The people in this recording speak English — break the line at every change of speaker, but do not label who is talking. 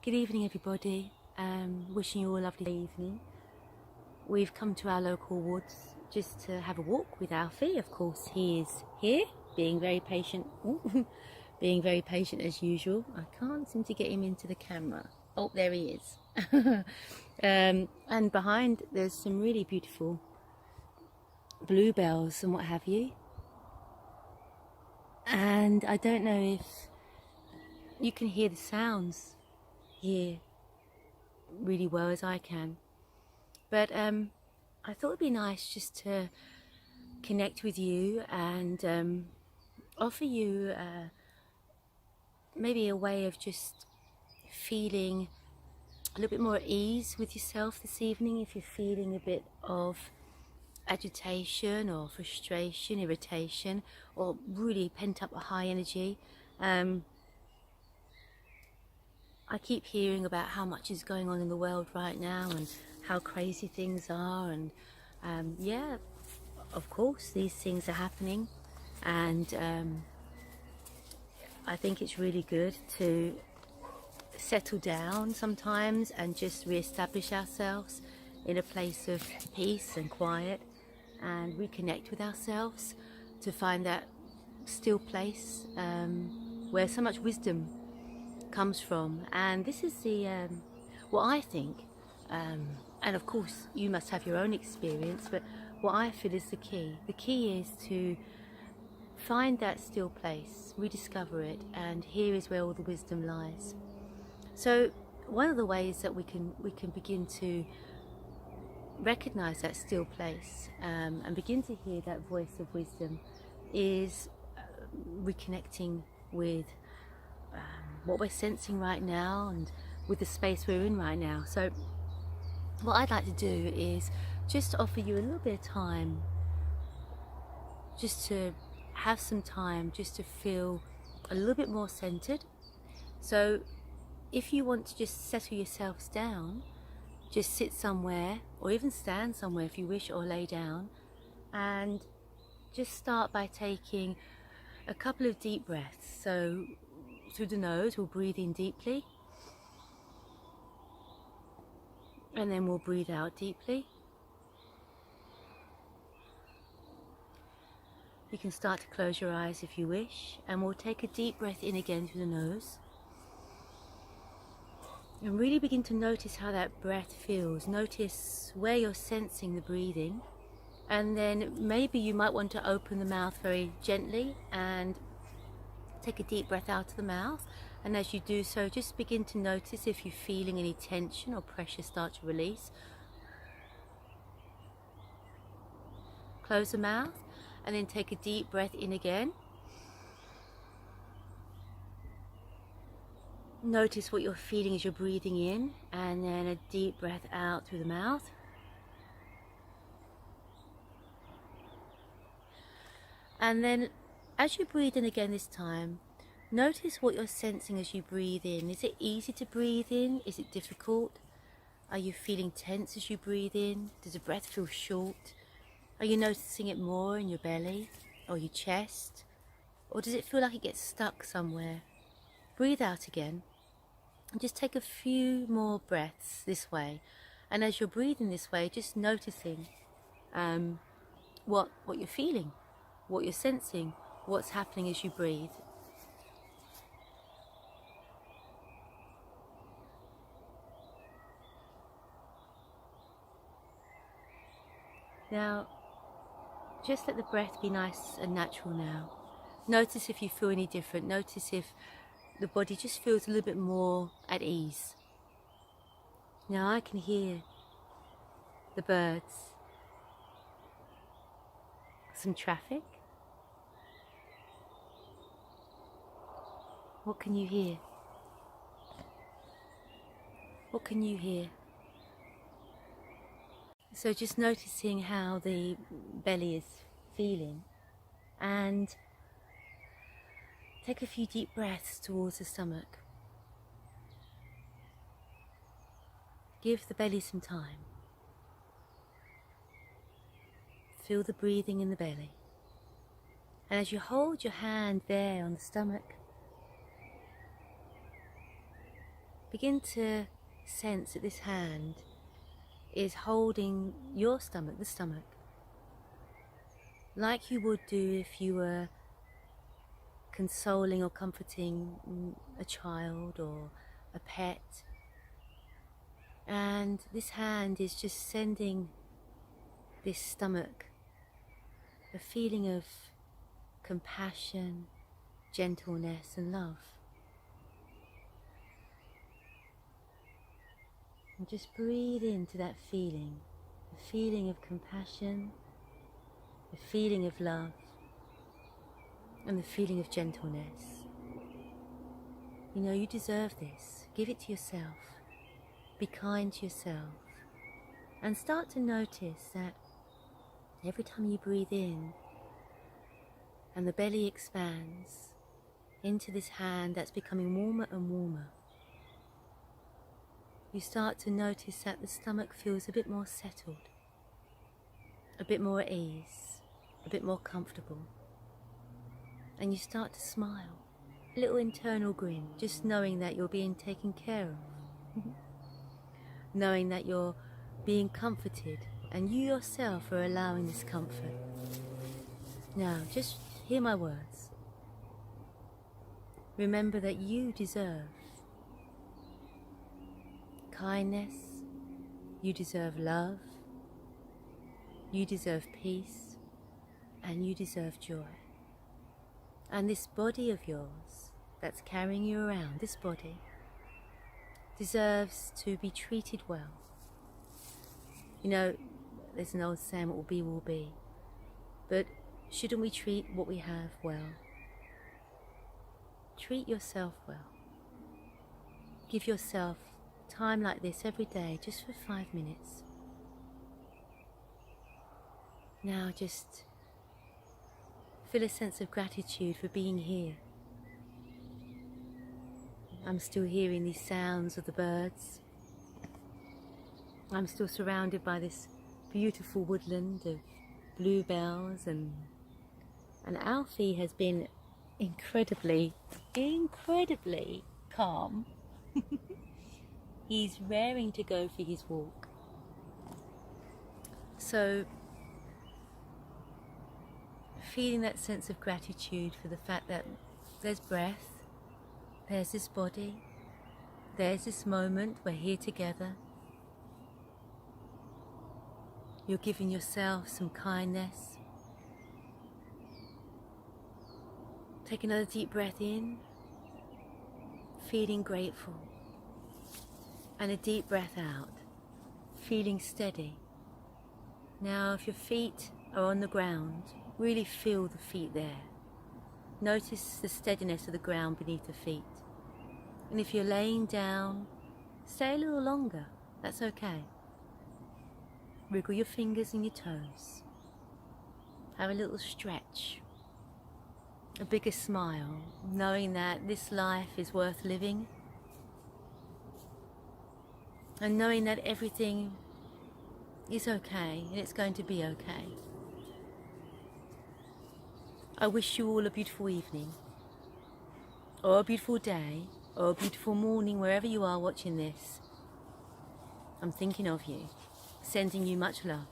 Good evening, everybody. Wishing you all a lovely evening. We've come to our local woods just to have a walk with Alfie. Of course, he is here, being very patient. Being very patient as usual. I can't seem to get him into the camera. Oh, there he is. And behind, there's some really beautiful bluebells and what have you. And I don't know if you can hear the sounds here really well as I can, but I thought it'd be nice just to connect with you and offer you maybe a way of just feeling a little bit more at ease with yourself this evening. If you're feeling a bit of agitation or frustration, irritation, or really pent up high energy, I keep hearing about how much is going on in the world right now and how crazy things are, and yeah, of course these things are happening, and I think it's really good to settle down sometimes and just re-establish ourselves in a place of peace and quiet and reconnect with ourselves to find that still place where so much wisdom comes from. And this is the what I think, and of course you must have your own experience, but what I feel is the key is to find that still place, rediscover it, and here is where all the wisdom lies. So one of the ways that we can begin to recognize that still place and begin to hear that voice of wisdom is reconnecting with what we're sensing right now and with the space we're in right now. So what I'd like to do is just offer you a little bit of time, just to have some time just to feel a little bit more centered. So if you want to just settle yourselves down, just sit somewhere or even stand somewhere if you wish, or lay down, and just start by taking a couple of deep breaths. So through the nose, we'll breathe in deeply, and then we'll breathe out deeply. You can start to close your eyes if you wish, and we'll take a deep breath in again through the nose. And really begin to notice how that breath feels. Notice where you're sensing the breathing. And then maybe you might want to open the mouth very gently and take a deep breath out of the mouth. And as you do so, just begin to notice if you're feeling any tension or pressure start to release. Close the mouth and then take a deep breath in again. Notice what you're feeling as you're breathing in, and then a deep breath out through the mouth. And then as you breathe in again this time, notice what you're sensing as you breathe in. Is it easy to breathe in? Is it difficult? Are you feeling tense as you breathe in? Does the breath feel short? Are you noticing it more in your belly or your chest? Or does it feel like it gets stuck somewhere? Breathe out again. And just take a few more breaths this way. And as you're breathing this way, just noticing what you're feeling, what you're sensing, what's happening as you breathe. Now, just let the breath be nice and natural now. Notice if you feel any different. Notice if the body just feels a little bit more at ease. Now I can hear the birds, some traffic. What can you hear? What can you hear? So just noticing how the belly is feeling, and take a few deep breaths towards the stomach. Give the belly some time. Feel the breathing in the belly. And as you hold your hand there on the stomach, begin to sense that this hand is holding your stomach, the stomach, like you would do if you were consoling or comforting a child or a pet. And this hand is just sending this stomach a feeling of compassion, gentleness and love. And just breathe into that feeling, the feeling of compassion, the feeling of love, and the feeling of gentleness. You know, you deserve this. Give it to yourself. Be kind to yourself. And start to notice that every time you breathe in and the belly expands into this hand that's becoming warmer and warmer, you start to notice that the stomach feels a bit more settled, a bit more at ease, a bit more comfortable. And you start to smile, a little internal grin, just knowing that you're being taken care of. Knowing that you're being comforted and you yourself are allowing this comfort. Now, just hear my words. Remember that you deserve kindness, you deserve love, you deserve peace, and you deserve joy. And this body of yours that's carrying you around, this body, deserves to be treated well. You know, there's an old saying, what will be. But shouldn't we treat what we have well? Treat yourself well. Give yourself time like this every day, just for 5 minutes. Now just feel a sense of gratitude for being here. I'm still hearing these sounds of the birds. I'm still surrounded by this beautiful woodland of bluebells, and Alfie has been incredibly calm. He's raring to go for his walk. So, feeling that sense of gratitude for the fact that there's breath, there's this body, there's this moment, we're here together. You're giving yourself some kindness. Take another deep breath in, feeling grateful. And a deep breath out, feeling steady. Now, if your feet are on the ground, really feel the feet there. Notice the steadiness of the ground beneath the feet. And if you're laying down, stay a little longer, that's okay. Wriggle your fingers and your toes. Have a little stretch. A bigger smile, knowing that this life is worth living. And knowing that everything is okay and it's going to be okay. I wish you all a beautiful evening, or a beautiful day, or a beautiful morning, wherever you are watching this. I'm thinking of you, sending you much love.